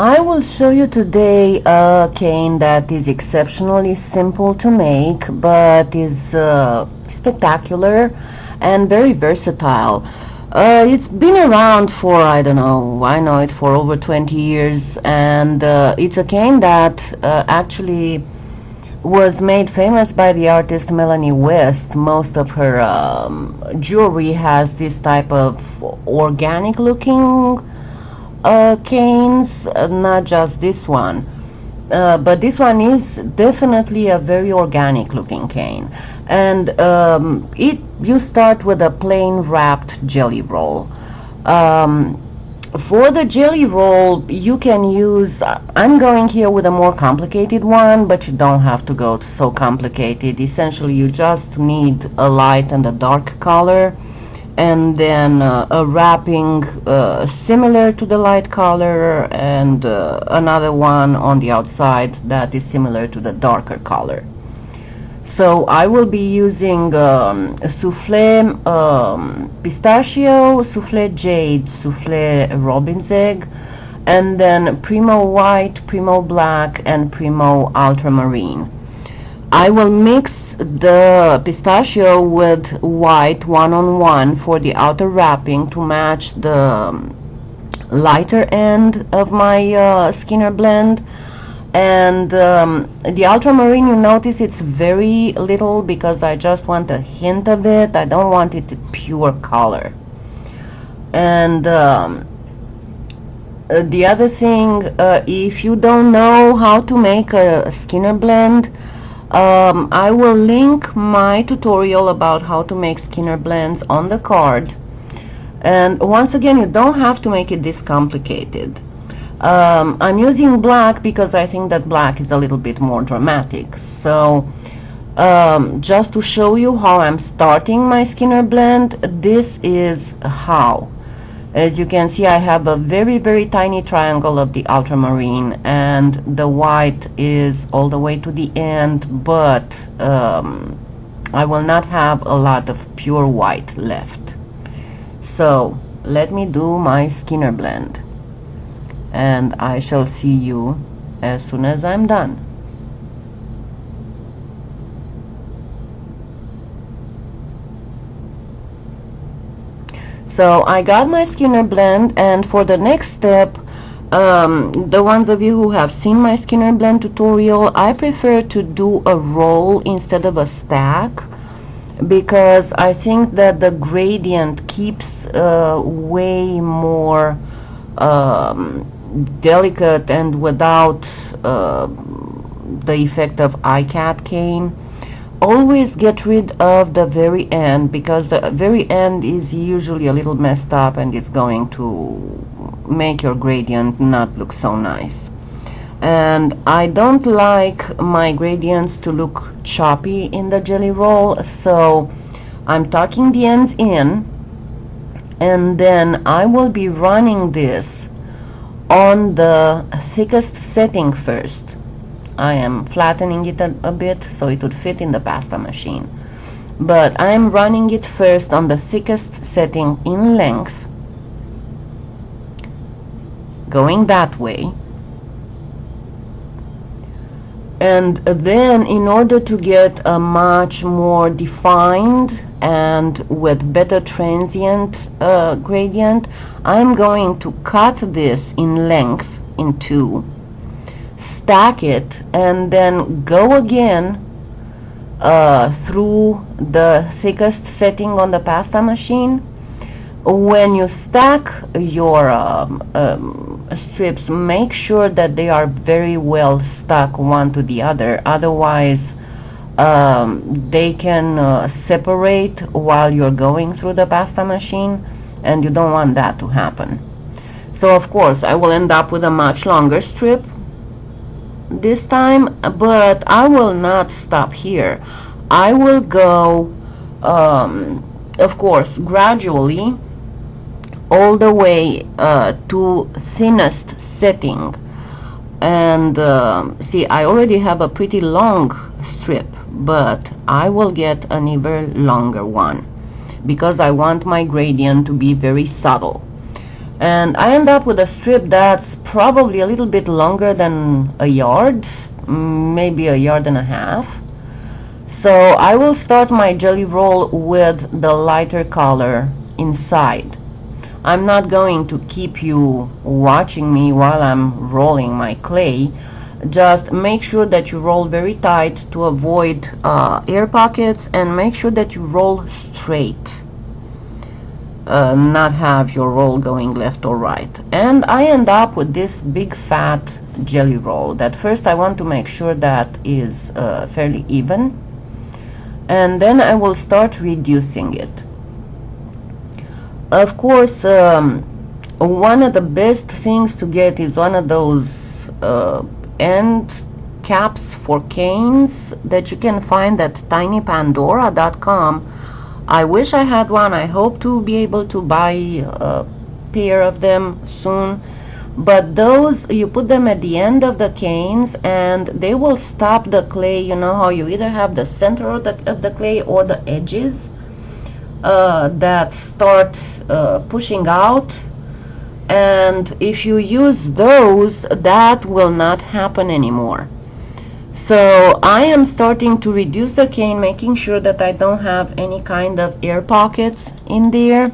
I will show you today a cane that is exceptionally simple to make, but is spectacular and very versatile. It's been around for, I don't know, I know it for over 20 years, and it's a cane that actually was made famous by the artist Melanie West. Most of her jewelry has this type of organic looking canes, not just this one, but this one is definitely a very organic looking cane. And you start with a plain wrapped jelly roll. For the jelly roll, you can use, I'm going here with a more complicated one, but you don't have to go so complicated. Essentially, you just need a light and a dark color, and then a wrapping similar to the light color, and another one on the outside that is similar to the darker color. So I will be using souffle pistachio, souffle jade, souffle robin's egg, and then Premo white, Premo black, and Premo ultramarine. I will mix the pistachio with white 1-on-1 for the outer wrapping to match the lighter end of my Skinner blend. And the ultramarine, you notice it's very little because I just want a hint of it. I don't want it pure color. And the other thing, if you don't know how to make a Skinner blend, I will link my tutorial about how to make Skinner blends on the card. And once again, you don't have to make it this complicated. I'm using black because I think that black is a little bit more dramatic. So just to show you how I'm starting my Skinner blend, this is how. As you can see, I have a very, very tiny triangle of the ultramarine, and the white is all the way to the end, but I will not have a lot of pure white left. So let me do my Skinner blend, and I shall see you as soon as I'm done. So I got my Skinner blend, and for the next step, the ones of you who have seen my Skinner blend tutorial, I prefer to do a roll instead of a stack, because I think that the gradient keeps way more delicate and without the effect of iCat cane. Always get rid of the very end, because the very end is usually a little messed up and it's going to make your gradient not look so nice. And I don't like my gradients to look choppy in the jelly roll, so I'm tucking the ends in, and then I will be running this on the thickest setting first. I am flattening it a bit so it would fit in the pasta machine, but I'm running it first on the thickest setting in length, going that way. And then, in order to get a much more defined and with better transient gradient, I'm going to cut this in length in two, stack it, and then go again through the thickest setting on the pasta machine. When you stack your strips, make sure that they are very well stuck one to the other, otherwise they can separate while you're going through the pasta machine, and you don't want that to happen. So of course I will end up with a much longer strip this time, but I will not stop here. I will go of course gradually all the way to thinnest setting. And see, I already have a pretty long strip, but I will get an even longer one because I want my gradient to be very subtle. And I end up with a strip that's probably a little bit longer than a yard, maybe a yard and a half. So I will start my jelly roll with the lighter color inside. I'm not going to keep you watching me while I'm rolling my clay. Just make sure that you roll very tight to avoid air pockets, and make sure that you roll straight. Not have your roll going left or right. And I end up with this big fat jelly roll that first I want to make sure that is fairly even, and then I will start reducing it. Of course, one of the best things to get is one of those end caps for canes that you can find at tinypandora.com. I wish I had one. I hope to be able to buy a pair of them soon. But those, you put them at the end of the canes and they will stop the clay. You know how you either have the center of the clay or the edges that start pushing out. And if you use those, that will not happen anymore. So I am starting to reduce the cane, making sure that I don't have any kind of air pockets in there.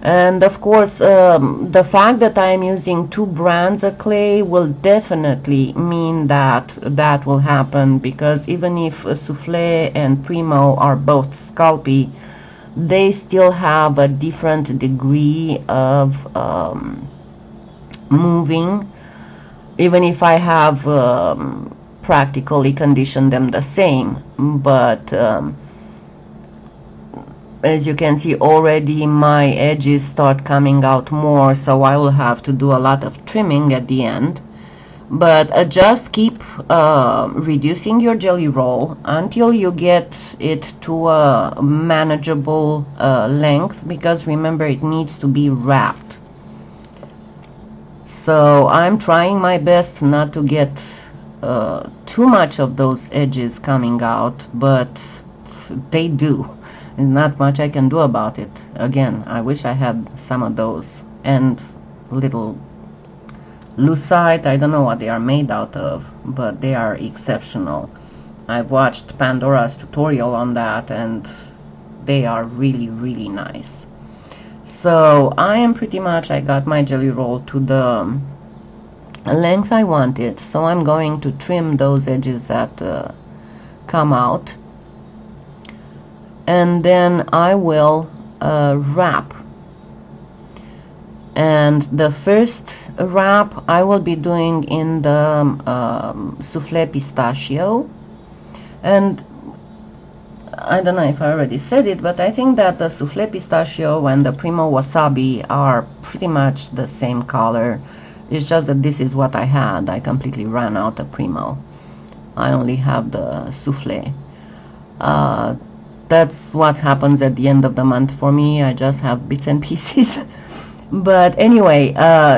And of course, the fact that I am using two brands of clay will definitely mean that that will happen, because even if Soufflé and Premo are both scalpy, they still have a different degree of moving, even if I have practically condition them the same. But as you can see already, my edges start coming out more, so I will have to do a lot of trimming at the end. But just keep reducing your jelly roll until you get it to a manageable length, because remember, it needs to be wrapped. So I'm trying my best not to get too much of those edges coming out, but they do. There's not much I can do about it. Again, I wish I had some of those, and little lucite. I don't know what they are made out of, but they are exceptional. I've watched Pandora's tutorial on that, and they are really, really nice. So I am pretty much, I got my jelly roll to the length I wanted, so I'm going to trim those edges that come out, and then I will wrap. And the first wrap I will be doing in the soufflé pistachio. And I don't know if I already said it, but I think that the soufflé pistachio and the Premo wasabi are pretty much the same color. It's just that this is what I had. I completely ran out of Premo. I only have the soufflé. That's what happens at the end of the month for me. I just have bits and pieces. But anyway,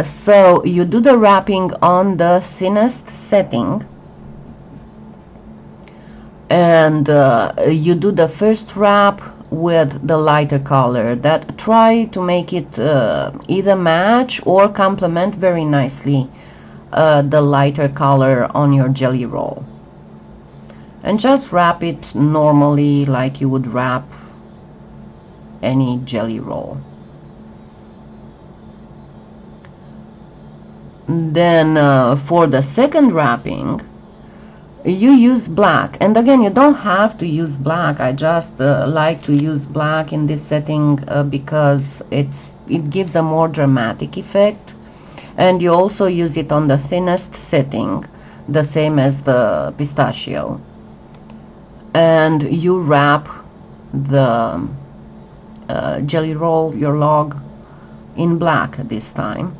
so you do the wrapping on the thinnest setting, and you do the first wrap with the lighter color. That try to make it either match or complement very nicely the lighter color on your jelly roll, and just wrap it normally like you would wrap any jelly roll. Then for the second wrapping, you use black, and again, you don't have to use black. I just like to use black in this setting because it gives a more dramatic effect, and you also use it on the thinnest setting, the same as the pistachio. And you wrap the jelly roll, your log, in black this time,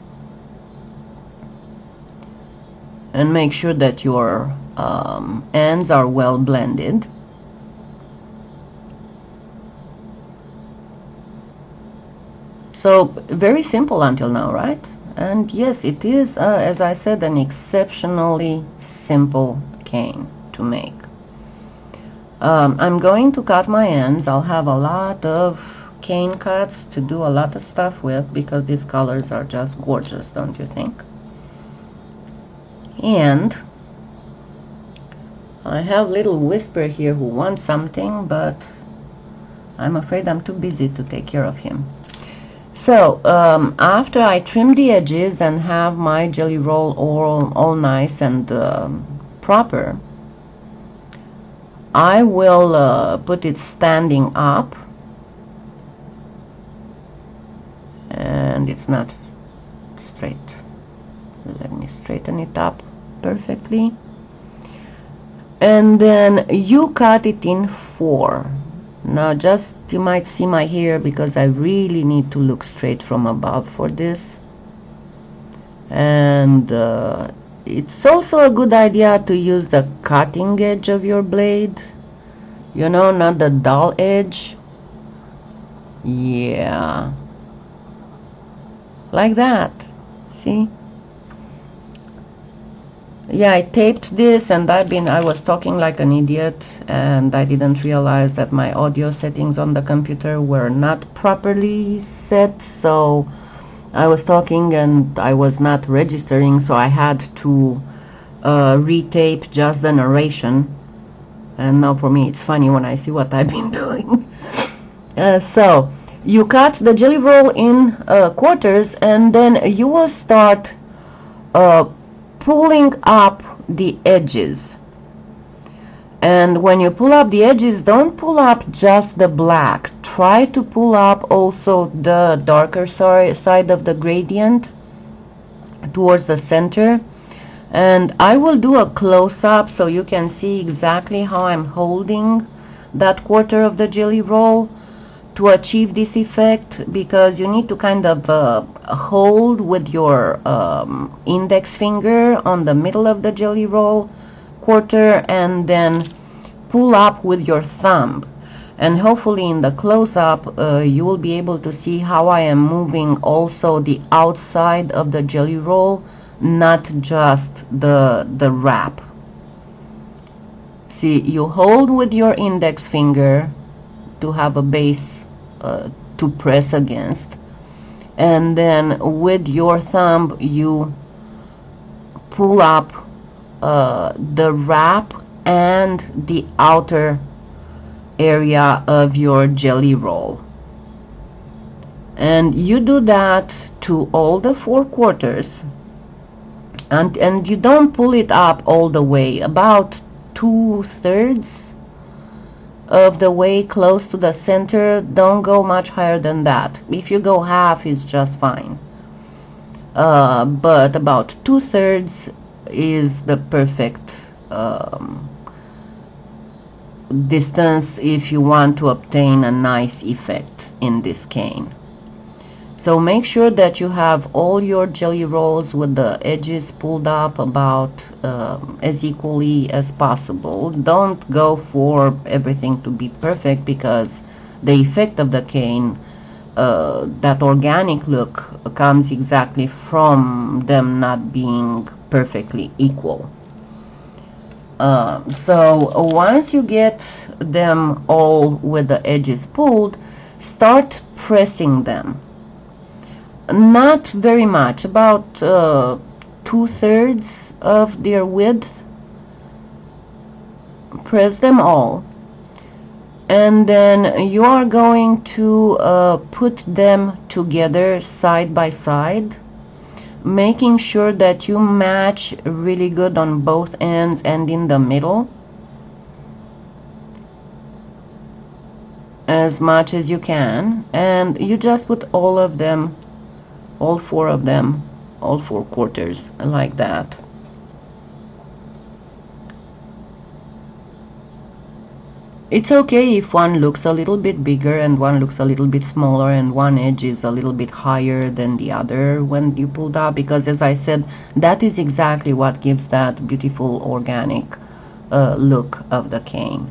and make sure that your ends are well blended. So very simple until now, right? And yes, it is, as I said, an exceptionally simple cane to make. I'm going to cut my ends. I'll have a lot of cane cuts to do a lot of stuff with, because these colors are just gorgeous, don't you think? And I have little Whisper here who wants something, but I'm afraid I'm too busy to take care of him. So after I trim the edges and have my jelly roll all nice and proper, I will put it standing up, and it's not straight. Let me straighten it up perfectly, and then you cut it in 4. Now just you might see my hair because I really need to look straight from above for this, and it's also a good idea to use the cutting edge of your blade, you know, not the dull edge. Yeah, like that. See? Yeah, I taped this, and I was talking like an idiot, and I didn't realize that my audio settings on the computer were not properly set, so I was talking and I was not registering, so I had to retape just the narration. And now for me it's funny when I see what I've been doing. So you cut the jelly roll in quarters, and then you will start pulling up the edges. And when you pull up the edges, don't pull up just the black. Try to pull up also the darker side of the gradient towards the center. And I will do a close-up so you can see exactly how I'm holding that quarter of the jelly roll to achieve this effect, because you need to kind of hold with your index finger on the middle of the jelly roll quarter, and then pull up with your thumb. And hopefully in the close-up you will be able to see how I am moving also the outside of the jelly roll, not just the wrap. See, you hold with your index finger to have a base to press against, and then with your thumb you pull up the wrap and the outer area of your jelly roll, and you do that to all the 4 quarters, and you don't pull it up all the way, about 2/3 of the way close to the center. Don't go much higher than that. If you go half, it's just fine, but about 2/3 is the perfect distance if you want to obtain a nice effect in this cane. So make sure that you have all your jelly rolls with the edges pulled up about as equally as possible. Don't go for everything to be perfect, because the effect of the cane, that organic look, comes exactly from them not being perfectly equal. So once you get them all with the edges pulled, start pressing them. Not very much, about 2/3 of their width. Press them all, and then you are going to put them together side by side, making sure that you match really good on both ends and in the middle as much as you can. And you just put all of them, all 4 of them, all 4 quarters like that. It's okay if one looks a little bit bigger and one looks a little bit smaller and one edge is a little bit higher than the other when you pulled up, because as I said, that is exactly what gives that beautiful organic look of the cane.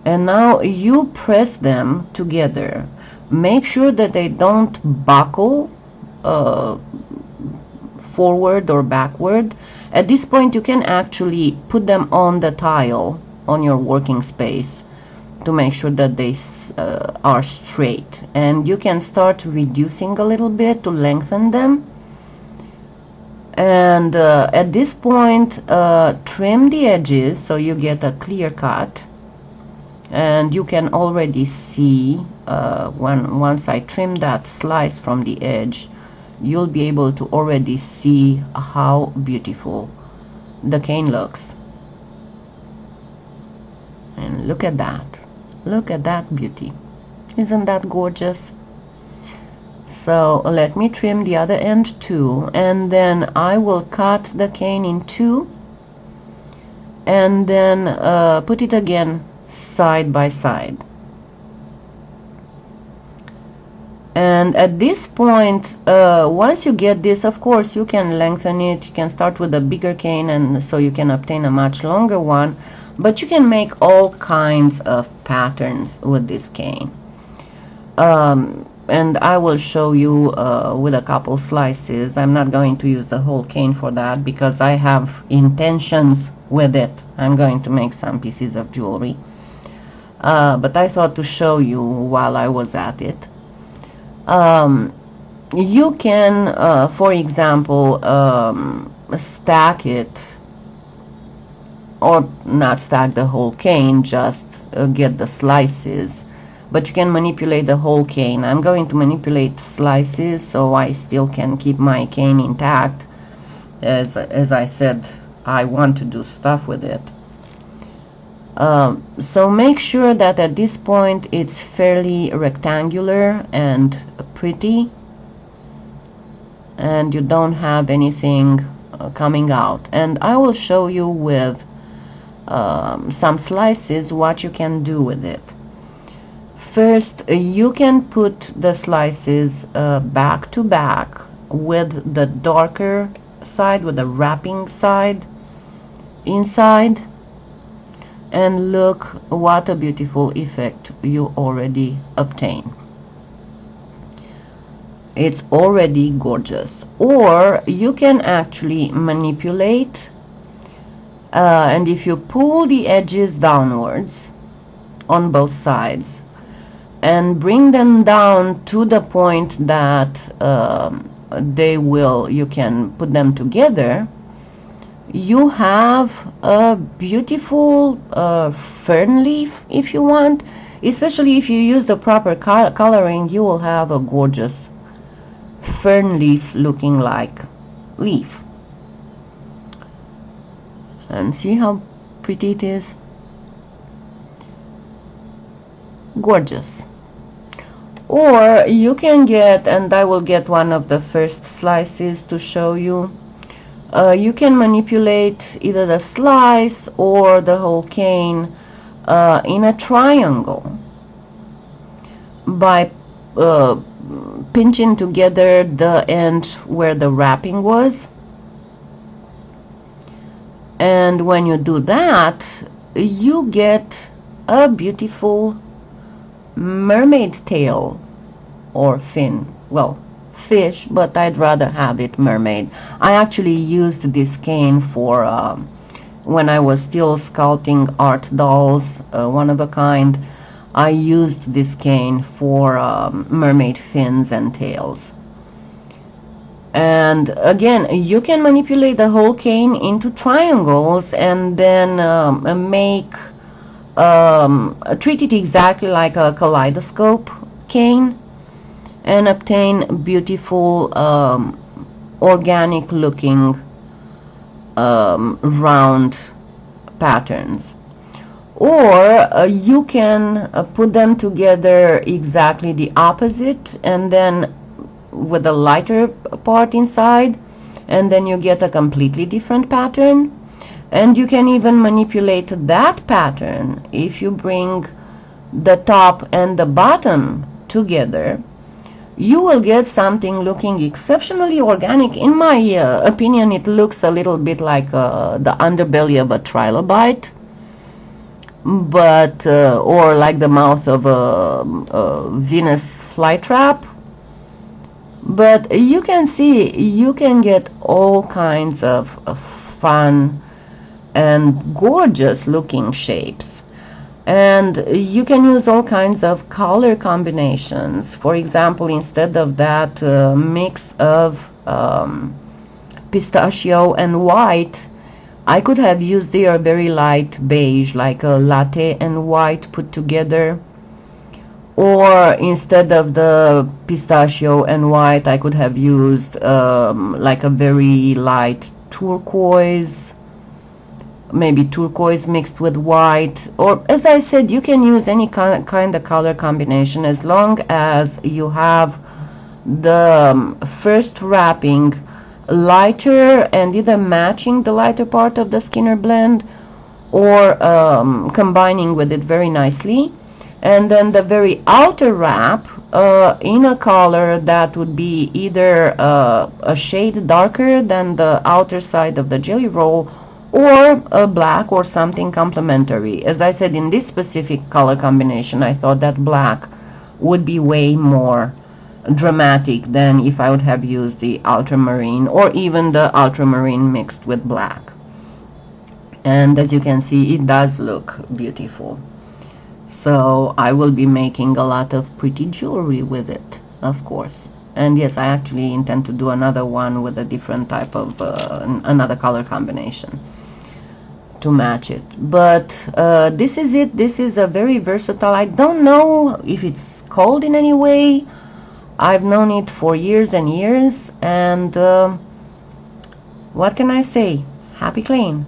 And now you press them together. Make sure that they don't buckle forward or backward. At this point you can actually put them on the tile on your working space to make sure that they are straight. And you can start reducing a little bit to lengthen them. And at this point, trim the edges so you get a clear cut. And you can already see once I trim that slice from the edge, you'll be able to already see how beautiful the cane looks. And look at that. Look at that beauty. Isn't that gorgeous? So let me trim the other end too, and then I will cut the cane in two and then put it again side by side. And at this point, once you get this, of course you can lengthen it. You can start with a bigger cane, and so you can obtain a much longer one, but you can make all kinds of patterns with this cane. And I will show you with a couple slices. I'm not going to use the whole cane for that because I have intentions with it. I'm going to make some pieces of jewelry. But I thought to show you while I was at it. You can, for example, stack it, or not stack the whole cane, just get the slices. But you can manipulate the whole cane. I'm going to manipulate slices so I still can keep my cane intact. As I said, I want to do stuff with it. So make sure that at this point it's fairly rectangular and pretty, and you don't have anything coming out. And I will show you with some slices what you can do with it. First, you can put the slices back to back with the darker side, with the wrapping side inside, and look what a beautiful effect you already obtain. It's already gorgeous. Or you can actually manipulate, and if you pull the edges downwards on both sides and bring them down to the point that you can put them together, you have a beautiful fern leaf if you want. Especially if you use the proper coloring, you will have a gorgeous fern leaf looking like leaf. And see how pretty it is? Gorgeous. Or you can get, and I will get one of the first slices to show you, you can manipulate either the slice or the whole cane in a triangle by pinching together the end where the wrapping was. And when you do that, you get a beautiful mermaid tail or fin. Well, fish, but I'd rather have it mermaid. I actually used this cane for when I was still sculpting art dolls, one of a kind. I used this cane for mermaid fins and tails. And again, you can manipulate the whole cane into triangles and then treat it exactly like a kaleidoscope cane and obtain beautiful organic looking round patterns. Or you can put them together exactly the opposite, and then with a lighter part inside, and then you get a completely different pattern. And you can even manipulate that pattern if you bring the top and the bottom together. You will get something looking exceptionally organic. In my opinion, it looks a little bit like the underbelly of a trilobite, but or like the mouth of a Venus flytrap. But you can see, you can get all kinds of fun and gorgeous looking shapes. And you can use all kinds of color combinations. For example, instead of that mix of pistachio and white, I could have used a very light beige, like a latte and white put together. Or instead of the pistachio and white, I could have used like a very light turquoise, maybe turquoise mixed with white. Or, as I said, you can use any kind of color combination as long as you have the first wrapping lighter and either matching the lighter part of the Skinner blend or combining with it very nicely, and then the very outer wrap in a color that would be either a shade darker than the outer side of the jelly roll, or a black or something complementary. As I said, in this specific color combination, I thought that black would be way more dramatic than if I would have used the ultramarine or even the ultramarine mixed with black. And as you can see, it does look beautiful. So I will be making a lot of pretty jewelry with it, of course. And yes, I actually intend to do another one with a different type of another color combination to match it. But this is it. This is a very versatile. I don't know if it's called in any way. I've known it for years and years, and what can I say? Happy claying!